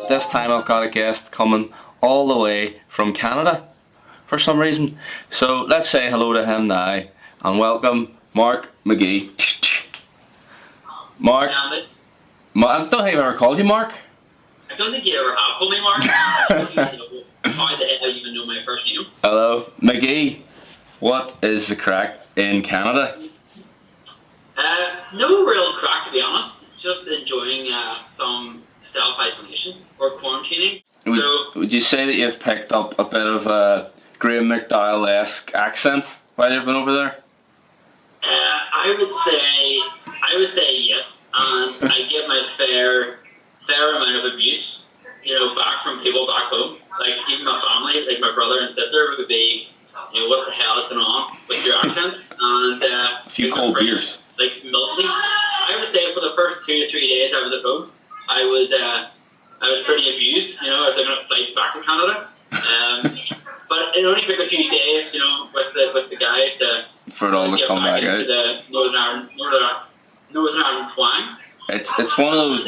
This time I've got a guest coming all the way from Canada for some reason. So let's say hello to him now and welcome Mark Magee. Mark. I don't think I've ever called you Mark. I don't think you ever have called me Mark. I don't even know how the hell you even know my first name. Hello, Magee. What is the crack in Canada? No real crack, to be honest. Just enjoying some self-isolation or quarantining. Would you say that you've picked up a bit of a Graham McDowell-esque accent while you've been over there? I would say yes, and I get my fair amount of abuse, back from people back home. Like even my family, like my brother and sister, would be, what the hell is going on with your accent? And a few cold beers. Like milk me. I would say for the first 2 to 3 days I was at home, I was pretty abused. I was looking at flights back to Canada. But it only took a few days, with the guys for it all to come back out. The Northern Ireland twang. It's one of those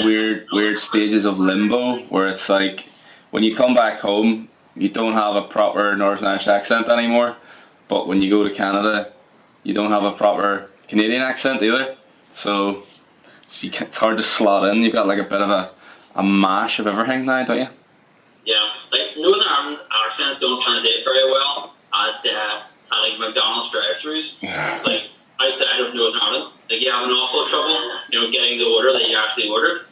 weird stages of limbo where it's like when you come back home, you don't have a proper Northern Irish accent anymore, but when you go to Canada, you don't have a proper Canadian accent either. So it's hard to slot in. You've got like a bit of a mash of everything now, don't you? Yeah, like Northern Ireland accents don't translate very well at like McDonald's drive-thrus. Like outside of Northern Ireland, like you have an awful trouble, getting the order that you actually ordered,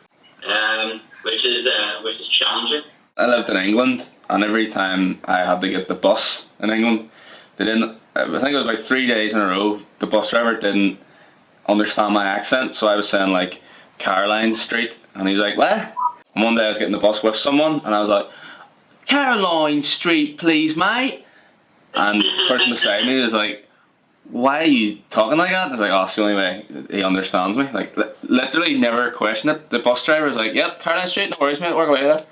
which is challenging. I lived in England, and every time I had to get the bus in England, they didn't. I think it was about 3 days in a row. The bus driver didn't understand my accent, so I was saying like Caroline Street, and he was like, "What?" And one day I was getting the bus with someone, and I was like, "Caroline Street, please, mate." And the person beside me was like, "Why are you talking like that?" And I was like, "Oh, it's the only way he understands me." Like literally never questioned it. The bus driver was like, "Yep, Caroline Street, no worries, mate, work away there."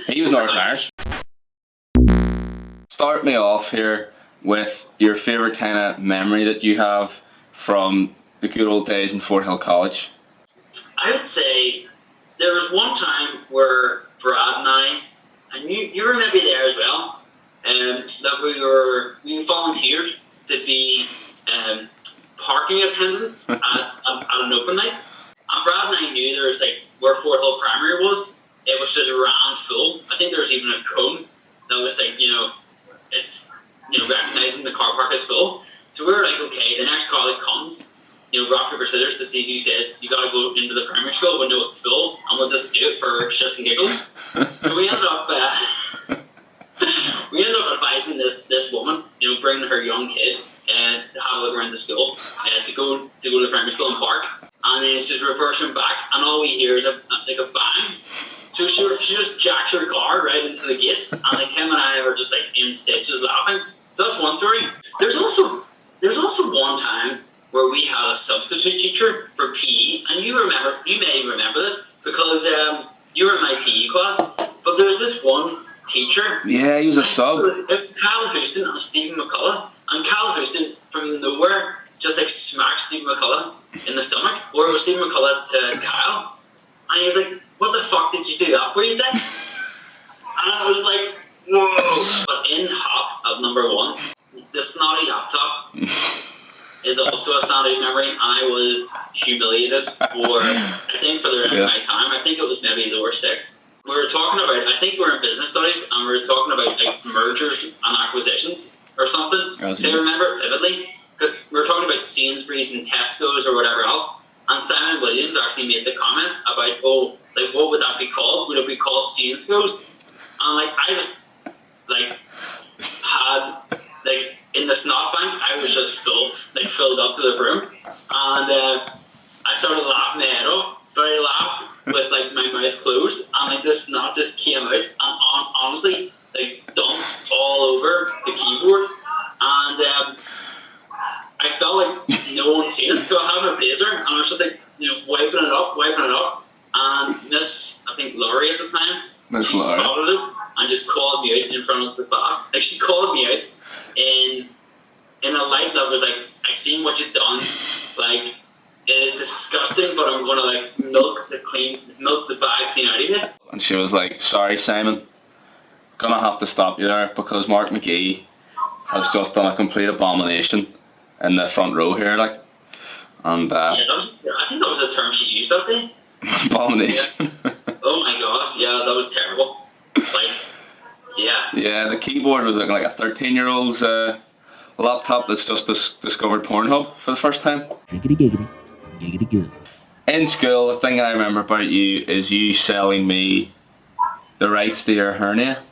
He was Northern Irish. Start me off here with your favourite kind of memory that you have from the good old days in Fort Hill College. I would say there was one time where Brad and you were maybe there as well, that we volunteered to be parking attendants at an open night. And Brad and I knew there was like where Fort Hill Primary was. It was just rammed full. I think there was even a cone that was like, it's recognizing the car park as full. So we were like, okay, the next car that comes, rock, paper, scissors to see who says you gotta go into the primary school when it's full, and we'll just do it for shits and giggles. So we ended up advising this woman, bringing her young kid to have a look around the school, to go to the primary school and park, and then she's reversing back, and all we hear is a bang. So she just jacks her car right into the gate, and like him and I were just like in stitches laughing. So that's one story. There's also one time where we had a substitute teacher for PE, and you may remember this because you were in my PE class. But there was this one teacher. Yeah, he was a sub. It was Cal Houston and Stephen McCullough, and Cal Houston from nowhere just like smacked Stephen McCullough in the stomach, or it was Stephen McCullough to Kyle, and he was like, "What the fuck did you do that for, you then?" And I was like, whoa. But in hot at number one, the snotty laptop is also a snotty memory, and I was humiliated for the rest of my time. I think it was maybe lower sixth. We were talking about, I think we were in business studies, and we were talking about like mergers and acquisitions or something. Do you remember it vividly? Because we were talking about Sainsbury's and Tesco's or whatever else. And Simon Williams actually made the comment about, what would that be called? Would it be called Sainsbury's? And I just had in the snot bank, I was just filled up to the brim, and I started laughing my head off. But I laughed with my mouth closed, and the snot just came out, and honestly, dumped all over the keyboard, and I felt like no one seen it. So I had my blazer, and I was just wiping it up, and Miss, I think Laurie at the time, she spotted it and just called me out in front of the class. She called me out in a light that was I seen what you've done. It is but I'm gonna like milk the bag clean out of you. And she was like, sorry Simon, gonna have to stop you there because Mark Magee has just done a complete abomination in the front row here, like. And I think that was the term she used that day. Abomination. Yeah. Oh my god, yeah, that was terrible. Like, yeah. Yeah, the keyboard was looking like a 13-year-old's laptop that's just discovered Pornhub for the first time. Giggity giggity. Giggity good. In school, the thing I remember about you is you selling me the rights to your hernia.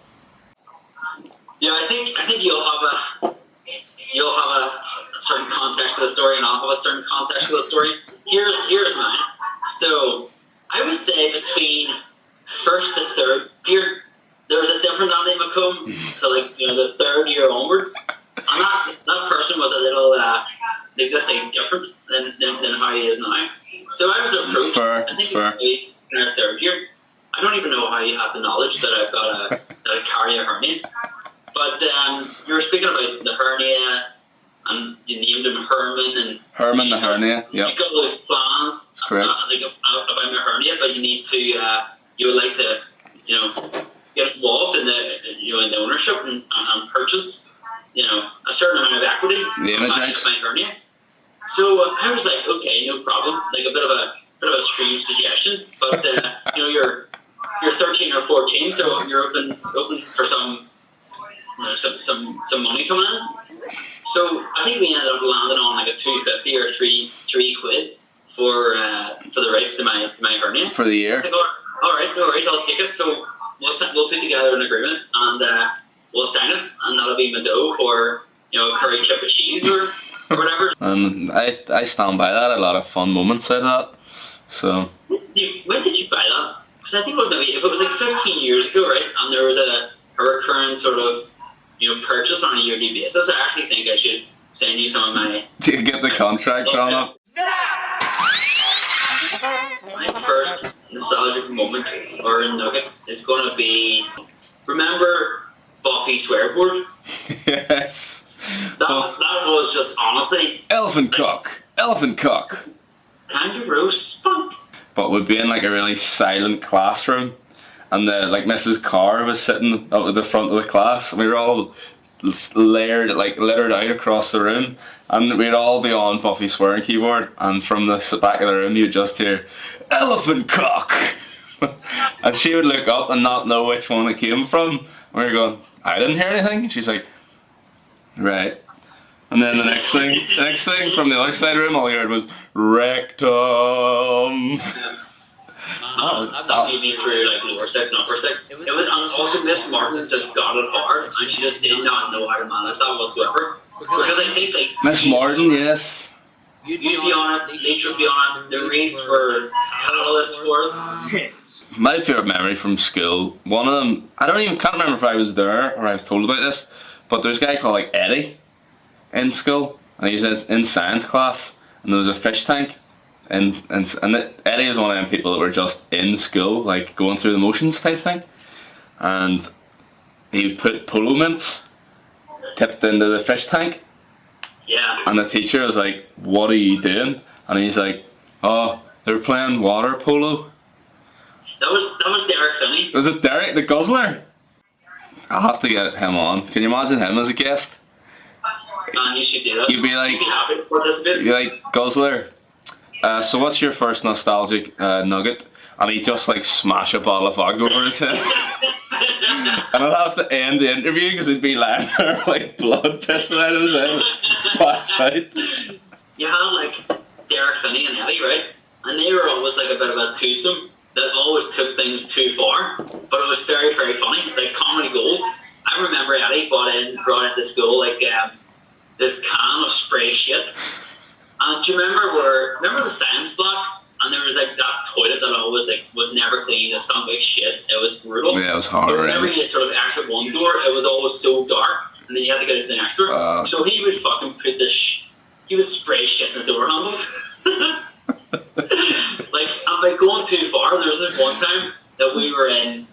Yeah, I think you'll have a certain context to the story, and I'll have a certain context to the story. Here's mine. So I would say between first to third year, there was a different Andy McComb. So like the third year onwards, and that person was a little let's say different than how he is now. So I was approached. I think it was in our third year. I don't even know how you had the knowledge that I've got that I carry a hernia. But you were speaking about the hernia, and you named him Herman. Herman the hernia, yeah. You got all those plans about my hernia, but you need to, you would like to, get involved in the ownership and purchase, a certain amount of equity in my hernia. So I was like, okay, no problem. Like a bit of a strange suggestion, but you're 13 or 14, so you're open for some money coming in. So I think we ended up landing on like a $2.50 or three quid for the rights to my hernia for the year. I was like, all right, no worries, I'll take it. So we'll put together an agreement and we'll sign it, and that'll be my dough for a curry chip of cheese or whatever. And I stand by that. I had a lot of fun moments out of that. So when did you buy that? Because I think if it was like 15 years ago, right? And there was a recurrent sort of purchase on a yearly basis. I actually think I should send you some of my. To get the contract drawn up. My first nostalgic moment or nugget is going to be, remember Buffy swearboard? Yes. That was just honestly elephant cock. Kangaroo spunk. But we'd be in like a really silent classroom, and Mrs. Carr was sitting up at the front of the class, and we were all littered out across the room, and we'd all be on Buffy swearing keyboard, and from the back of the room you'd just hear elephant cock. And she would look up and not know which one it came from, and we were going, I didn't hear anything, and she's like, right. And then the next thing from the other side of the room, all you heard was rectum. That made me through like lower six and upper six. It was, and also Miss Martins just got it hard, and she just did not know how to manage that whatsoever. Because I think like Miss Martin, yes. You'd be on it, nature would be on it, the reads were catalysts for it. My favourite memory from school, one of them, can't remember if I was there or I was told about this, but there's a guy called like Eddie in school, and he was in science class, and there was a fish tank, and Eddie was one of them people that were just in school, like going through the motions type thing, and he put polo mints tipped into the fish tank. Yeah. And the teacher was like, what are you doing? And he's like, oh, they're playing water polo. That was Derek Finney. Was it Derek, the guzzler? I'll have to get him on. Can you imagine him as a guest? Man, you should do that. You'd be like, happy to participate. You'd be like, guzzler, so what's your first nostalgic nugget? And he'd just like smash a bottle of vodka over his head. And I'd have to end the interview because he'd be lying there like blood pissing out of his head. Passed out. You had like Derek Finney and Eddie, right? And they were always like a bit of a twosome that always took things too far, but it was very, very funny, like comedy gold. I remember Eddie brought into school like this can of spray shit. And do you remember the science block? And there was like that toilet that always like was never clean. It stunk like shit. It was brutal. Yeah, it was hard. Whenever you sort of exit one door, it was always so dark, and then you had to get into the next door. So he would fucking put he would spray shit in the door handles. Like, and by going too far, there was this one time that we were in.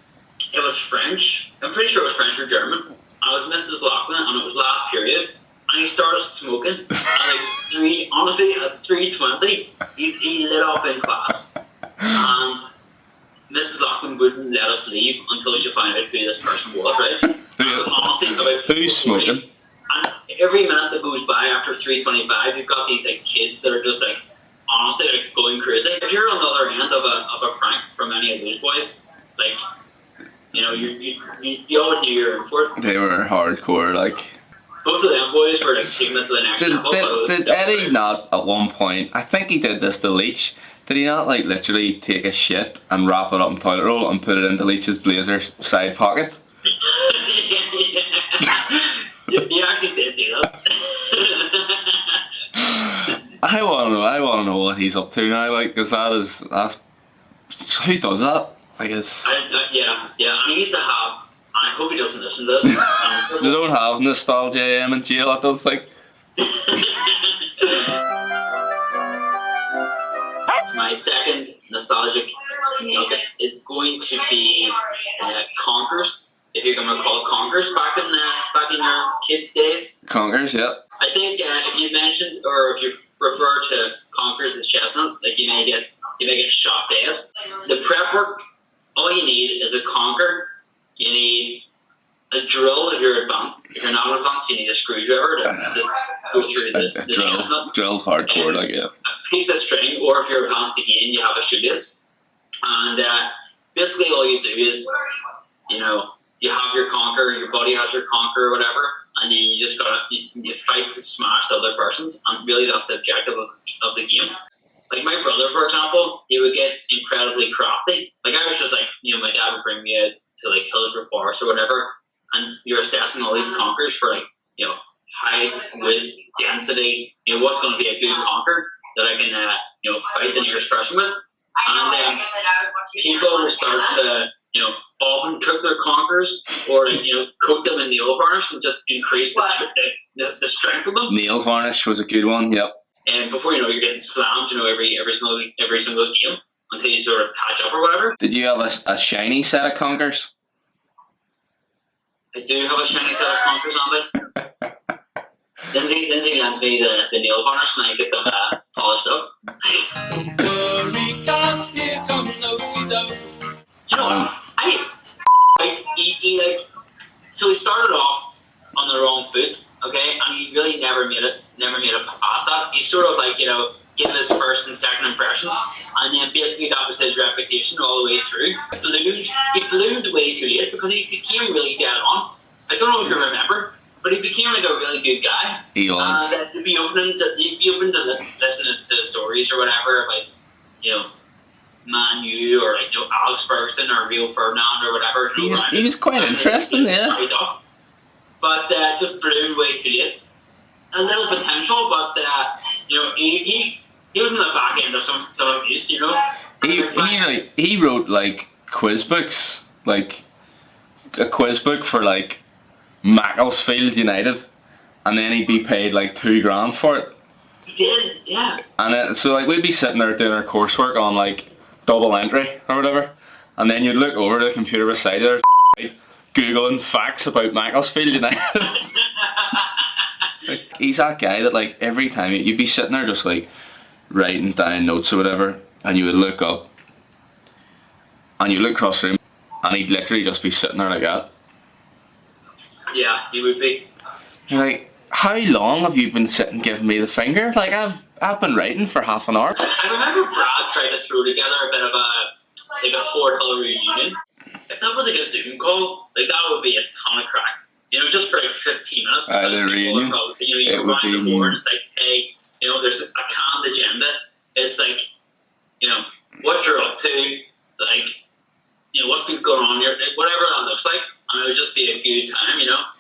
It was French. I'm pretty sure it was French or German. And it was Mrs. Loughlin, and it was last period. and he started smoking. And like honestly, at 3:20, he lit up in class, and Mrs. Loughlin wouldn't let us leave until she found out who this person was. Right? And it was honestly about who's smoking? And every minute that goes by after 3:25, you've got these like kids that are just like honestly like going crazy. If you're on the other end of a prank from any of those boys, like you always knew you were in for it. They were hardcore, like. Both of them boys were like taking it to the next level. Did Eddie not at one point? I think he did this to Leach. Did he not like literally take a shit and wrap it up in toilet roll and put it into Leach's blazer side pocket? He actually did do that. I want to know what he's up to now. Like, cause that's who does that? Like, it's. Yeah. And he used to have. I hope he doesn't listen to this. They don't have nostalgia AM in jail, I don't think. My second nostalgic nugget is going to be Conkers. If you're going to call it Conkers back in your kids' days. Conkers, yeah. I think if you mentioned or if you refer to Conkers as chestnuts, like you may get shot dead. The prep work, all you need is a conker. You need a drill if you're advanced. If you're not advanced, you need a screwdriver to go through the chestnut. Drill's hardcore, like, yeah. A piece of string, or if you're advanced again, you have a shoelace. And basically all you do is, you have your conker, your buddy has your conker or whatever, and then you just you fight to smash the other person's, and really that's the objective of the game. Like my brother, for example, he would get incredibly crafty. Like I was just like, my dad would bring me out to like Hillsborough Forest or whatever, and you're assessing all these conkers for like, height, width, density, what's going to be a good conker that I can, fight the nearest person with. And people will start to, often cook their conkers or, coat them in nail varnish and just increase the strength of them. Nail varnish was a good one, yep. And before you know it, you're getting slammed, every single game until you sort of catch up or whatever. Did you have a shiny set of conkers? I do have a shiny set of conkers on it. Lindsay lends me the nail varnish and I get them polished up. So we started off on the wrong foot, okay, and he really never made it past that. He sort of gave his first and second impressions, and then basically that was his reputation all the way through. He bloomed way too late because he became really dead on. I don't know if you remember, but he became like a really good guy. He was. And he'd be open to listening to his stories or whatever about, Man U or Alex Ferguson or Rio Ferdinand or whatever. He was quite interesting, yeah. But just bloomed way too late. A little potential, but he was in the back end of some abuse, He wrote like quiz books, like a quiz book for like Macclesfield United, and then he'd be paid like $2,000 for it. He did, yeah. And so like we'd be sitting there doing our coursework on like double entry or whatever, and then you'd look over to the computer beside there, googling facts about Macclesfield United. He's that guy that like every time you'd be sitting there just like writing down notes or whatever, and you would look up and you look across the room and he'd literally just be sitting there like that. Yeah, he would be. You're like, how long have you been sitting giving me the finger? Like I've been writing for half an hour. I remember Brad tried to throw together a bit of a 4-colour reunion. If that was like a Zoom call, like that would be a ton of crack. Just for like 15 minutes. The reunion. You go around the floor and it's like, hey, there's a canned agenda. It's like, what you're up to, like, what's been going on here, whatever that looks like. And it would just be a good time,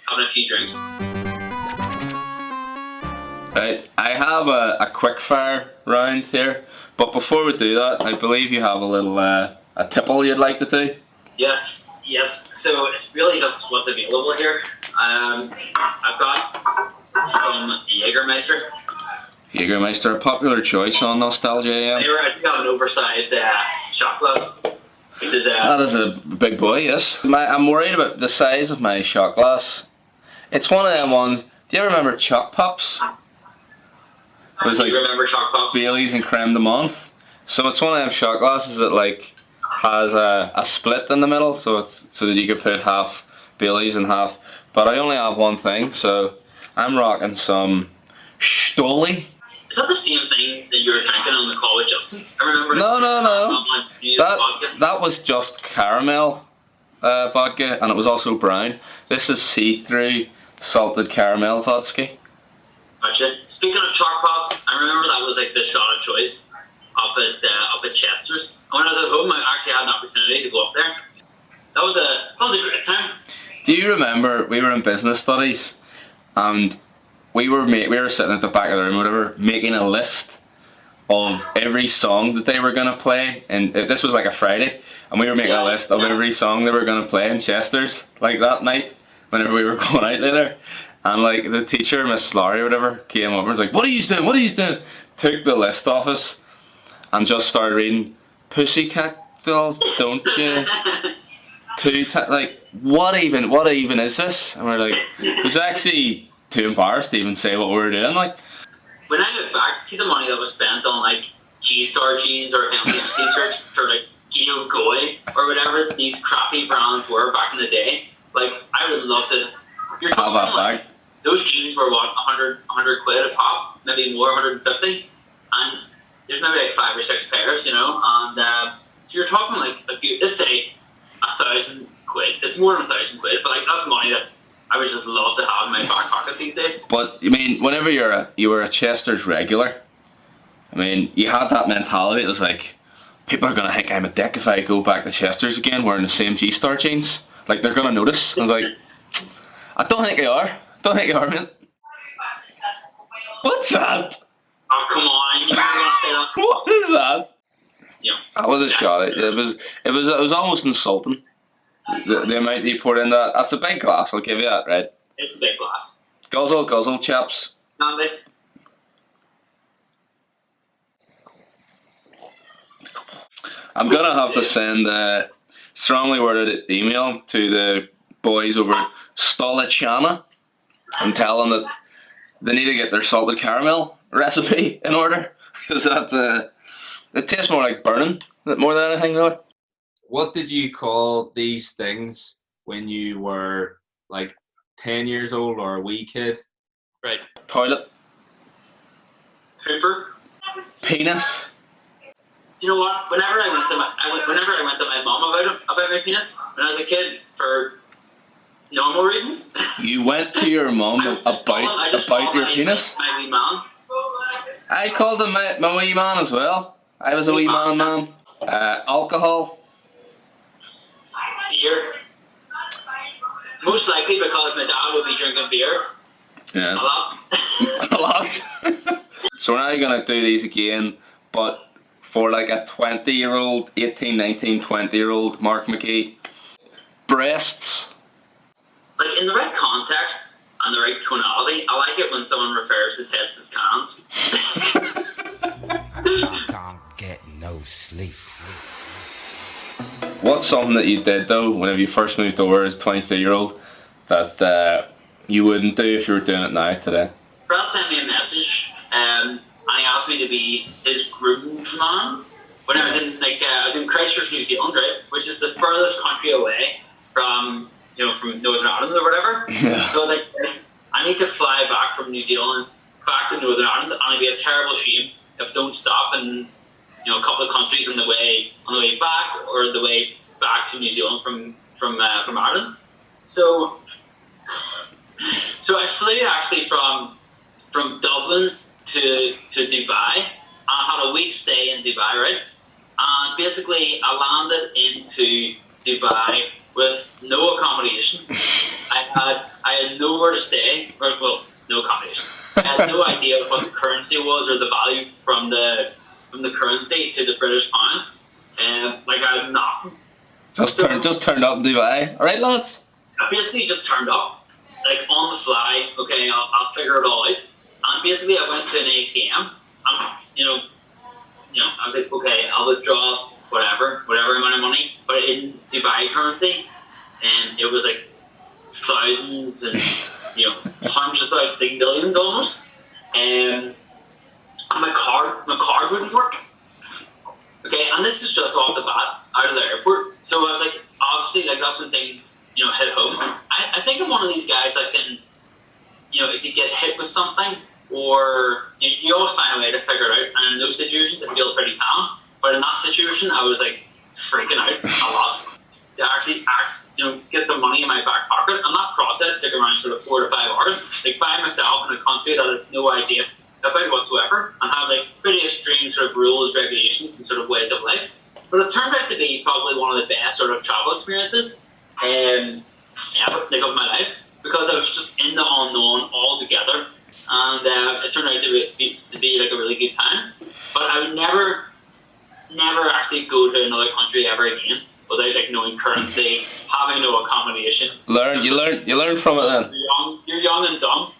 having a few drinks. Right, I have a quick fire round here, but before we do that, I believe you have a little a tipple you'd like to do. Yes. So it's really just what's available here. I've got some Jägermeister. Jägermeister, a popular choice on Nostalgia AM. I do have an oversized shot glass, which is that is a big boy, yes. I'm worried about the size of my shot glass. It's one of them ones. Do you ever remember Choc Pops? It was Do like you remember Choc Pops? Baileys and creme de menthe. So it's one of them shot glasses that like has a split in the middle, so it's so that you could put half Baileys and half. But I only have one thing, so I'm rocking some Stoli. Is that the same thing that you were drinking on the call with Justin? I remember. No. That was just caramel vodka, and it was also brown. This is see-through salted caramel vodka. Gotcha. Speaking of Choc Pops, I remember that was like the shot of choice up at Chester's. And when I was at home, I actually had an opportunity to go up there. That was a great time. Do you remember we were in business studies, and we were sitting at the back of the room, or whatever, making a list of every song that they were gonna play, and this was like a Friday, and we were making a list of every song they were gonna play in Chester's, like that night, whenever we were going out later, and like the teacher, Miss Laurie or whatever, came over and was like, "What are you doing? What are you doing?" Took the list off us, and just started reading Pussycat Dolls, Don't You? Like, what even is this? And we're like, it was actually too embarrassed to even say what we were doing, like. When I look back, see the money that was spent on like G-Star jeans or fancy t-shirts for like Geo Goy or whatever these crappy brands were back in the day. Like, I would love to. You're talking that like bag. Those jeans were what, 100 quid a pop, maybe more, 150, and there's maybe like 5 or 6 pairs, you know. And so you're talking like let's say 1,000 quid. It's more than 1,000 quid, but like that's money that I would just love to have in my back pocket these days. But I mean, whenever you were a Chester's regular, I mean, you had that mentality. It was like, people are gonna think I'm a dick if I go back to Chester's again wearing the same G-Star jeans. Like, they're gonna notice. I was like, I don't think they are. Don't think they are, man. What's that? Oh, come on! You were gonna say that. What is that? Yeah. That was a shot. It was almost insulting. The amount you poured in that. That's a big glass. I'll give you that, right? It's a big glass. Guzzle, chaps. Nandy. I'm gonna have to send a strongly worded email to the boys over at Stolichana and tell them that they need to get their salted caramel recipe in order, because it tastes more like burning more than anything, really. What did you call these things when you were like 10 years old or a wee kid? Right. Toilet. Hooper. Penis. Do you know what? Whenever I went to my mom about my penis when I was a kid for normal reasons. You went to your mum about your penis? My wee man. I called him my wee man as well. I was a wee man. Alcohol. Beer. Most likely because my dad would be drinking beer. Yeah. A lot. A lot. So we're now going to do these again, but for like a 20-year-old, 18, 19, 20-year-old Mark Magee. Breasts. Like, in the right context and the right tonality, I like it when someone refers to tits as cans. Can't get no sleep. What's something that you did though, whenever you first moved over as a 23-year-old, that you wouldn't do if you were doing it now today? Brad sent me a message, and he asked me to be his groomsman when I was in Christchurch, New Zealand, right, which is the furthest country away from Northern Ireland or whatever. Yeah. So I was like, I need to fly back from New Zealand back to Northern Ireland, and it'd be a terrible shame if I don't stop in a couple of countries on the way back or the way back to New Zealand from Ireland. So I flew actually from Dublin to Dubai, and I had a week's stay in Dubai, right? And basically I landed into Dubai with no accommodation. I had nowhere to stay, no accommodation. I had no idea what the currency was or the value from the currency to the British pound. I had nothing. Just turned up in Dubai. Alright, lads? I basically just turned up, like on the fly. Okay, I'll figure it all out. And basically, I went to an ATM. And I was like, okay, I'll withdraw whatever amount of money, but in Dubai currency, and it was like thousands and hundreds of thousands, like millions almost. And my card wouldn't work. Okay, and this is just off the bat, out of the airport. So I was like, obviously, like that's when things, hit home. I think I'm one of these guys that can, if you get hit with something, or you always find a way to figure it out. And in those situations, I feel pretty calm. But in that situation, I was like freaking out a lot to actually get some money in my back pocket. And that process took around sort of 4 to 5 hours, like by myself in a country that I had no idea about whatsoever, and have like pretty extreme sort of rules, regulations, and sort of ways of life. But it turned out to be probably one of the best sort of travel experiences of my life, because I was just in the unknown altogether, and it turned out to be like a really good time. But I would never actually go to another country ever again without like knowing currency, having no accommodation. You learn from it then. You're young and dumb.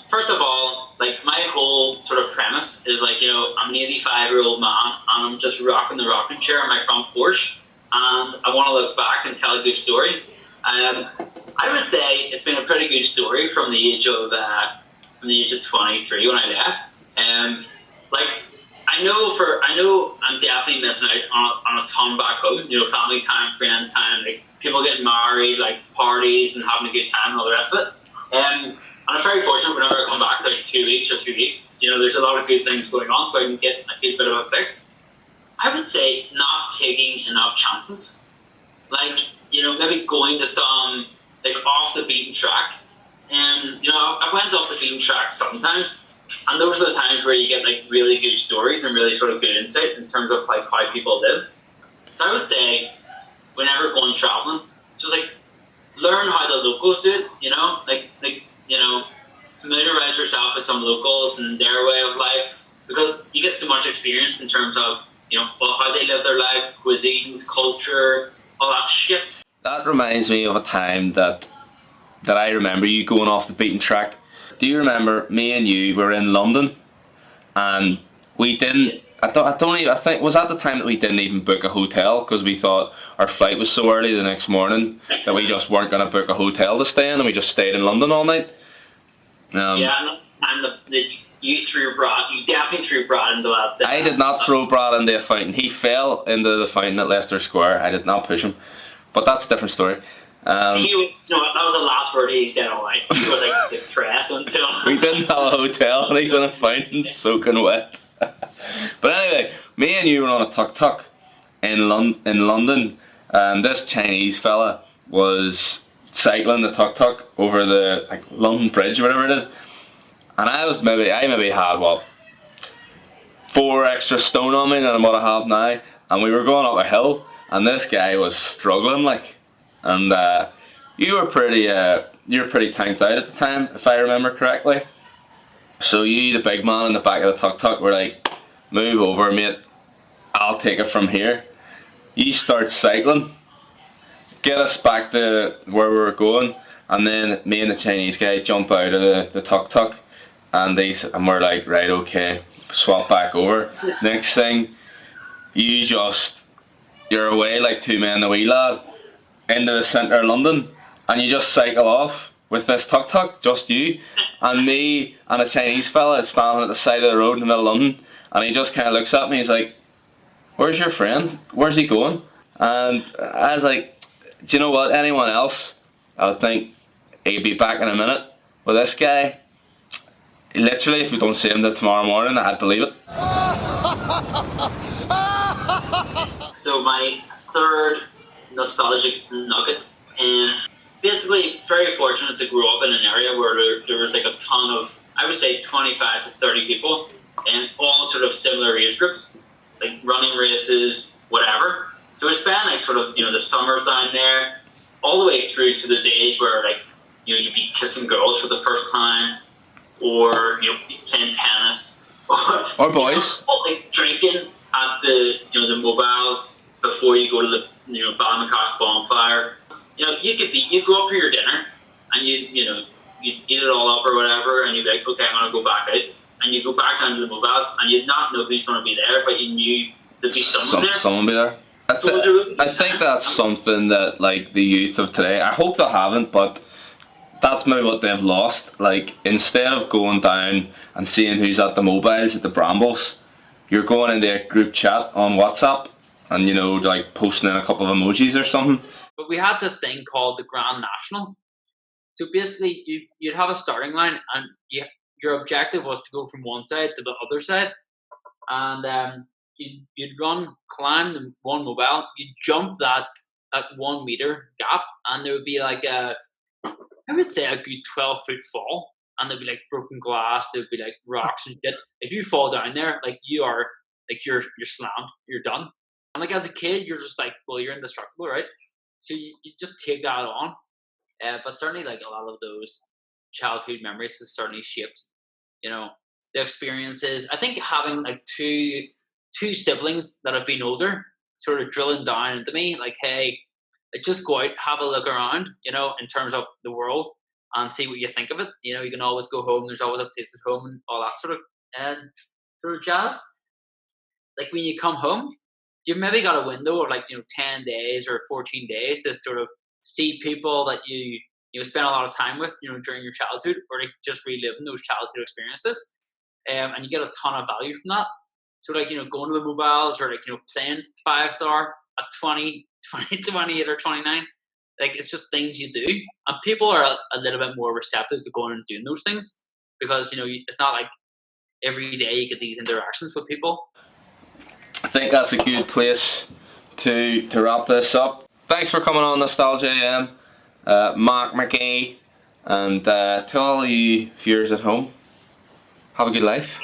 First of all, like my whole sort of premise is like, I'm an 85-year-old man and I'm just rocking the rocking chair in my front Porsche, and I want to look back and tell a good story. I would say it's been a pretty good story from the age of 23 when I left. I know I'm definitely missing out on a ton back home. Family time, friend time, like people getting married, like parties and having a good time and all the rest of it. And I'm very fortunate whenever I come back, like 2 weeks or 3 weeks, there's a lot of good things going on, so I can get a good bit of a fix. I would say not taking enough chances. Maybe going to some, like, off the beaten track. And, I went off the beaten track sometimes, and those are the times where you get, like, really good stories and really sort of good insight in terms of, like, how people live. So I would say, whenever going traveling, just, like, learn how the locals do it, familiarize yourself with some locals and their way of life, because you get so much experience in terms of, how they live their life, cuisines, culture, all that shit. That reminds me of a time that I remember you going off the beaten track. Do you remember me and you were in London, and we didn't, I think was at the time that we didn't even book a hotel because we thought our flight was so early the next morning that we just weren't going to book a hotel to stay in, and we just stayed in London all night. And you definitely threw Brad into that. I did not throw Brad into a fountain. He fell into the fountain at Leicester Square. I did not push him, but that's a different story. That was the last word he said all night. He was like depressed until we didn't have a hotel, and he's in a fountain soaking wet. But anyway, me and you were on a tuk-tuk in London, and this Chinese fella was cycling the tuk-tuk over the London Bridge or whatever it is, and I maybe had 4 extra stone on me than what I have now, and we were going up a hill, and this guy was struggling and you were pretty tanked out at the time, if I remember correctly. So you, the big man in the back of the tuk-tuk, were like, move over, mate, I'll take it from here. You start cycling, get us back to where we were going, and then me and the Chinese guy jump out of the tuk-tuk, and we're like, right, okay, swap back over. Next thing, you're away like 2 men and a wee lad into the centre of London, and you just cycle off with this tuk-tuk, just you, and me and a Chinese fella is standing at the side of the road in the middle of London, and he just kind of looks at me, he's like, where's your friend? Where's he going? And I was like, do you know what, anyone else, I would think he'd be back in a minute. With this guy, literally, if we don't see him till tomorrow morning, I'd believe it. So my third nostalgic nugget, and basically very fortunate to grow up in an area where there was like a ton of, I would say 25 to 30 people, and all sort of similar age groups, like running races, whatever. So we spent like sort of, the summers down there, all the way through to the days where like, you'd be kissing girls for the first time, or playing tennis, or boys, like drinking at the mobiles before you go to the Balmacosh bonfire. You'd go up for your dinner, and you'd eat it all up or whatever, and you'd be like, okay, I'm gonna go back out, and you go back down to the mobiles, and you'd not know who's gonna be there, but you knew there'd be someone there. Someone be there. I think that's something that like the youth of today, I hope they haven't, but that's maybe what they've lost. Like, instead of going down and seeing who's at the mobiles at the brambles, you're going into a group chat on WhatsApp and, you know, like posting in a couple of emojis or something. But we had this thing called the Grand National. So basically, you'd have a starting line, and your objective was to go from one side to the other side. And you'd climb the one mobile, you'd jump that 1 meter gap, and there would be like I would say a good 12-foot fall, and there'd be like broken glass, there'd be like rocks and shit. If you fall down there, like you're slammed, you're done. And like as a kid, you're just like, well, you're indestructible, right? So you just take that on. But certainly, like a lot of those childhood memories have certainly shaped, you know, the experiences. I think having like two siblings that have been older sort of drilling down into me, like, hey, like, just go out, have a look around, you know, in terms of the world, and see what you think of it. You know, you can always go home. There's always a place at home, and all that sort of jazz. Like when you come home, you've maybe got a window of like, you know, 10 days or 14 days to sort of see people that you spend a lot of time with, you know, during your childhood, or like just reliving those childhood experiences. And you get a ton of value from that. So like, you know, going to the mobiles, or like, you know, playing 5-star at 20, 28 or 29, like it's just things you do. And people are a little bit more receptive to going and doing those things, because, you know, it's not like every day you get these interactions with people. I think that's a good place to wrap this up. Thanks for coming on Nostalgia AM, Mark Magee, and to all you viewers at home, have a good life.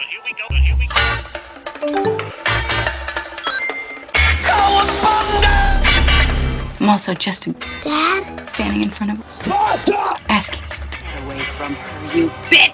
I'm also just a dad standing in front of Sparta, asking. Get away from her, you bitch!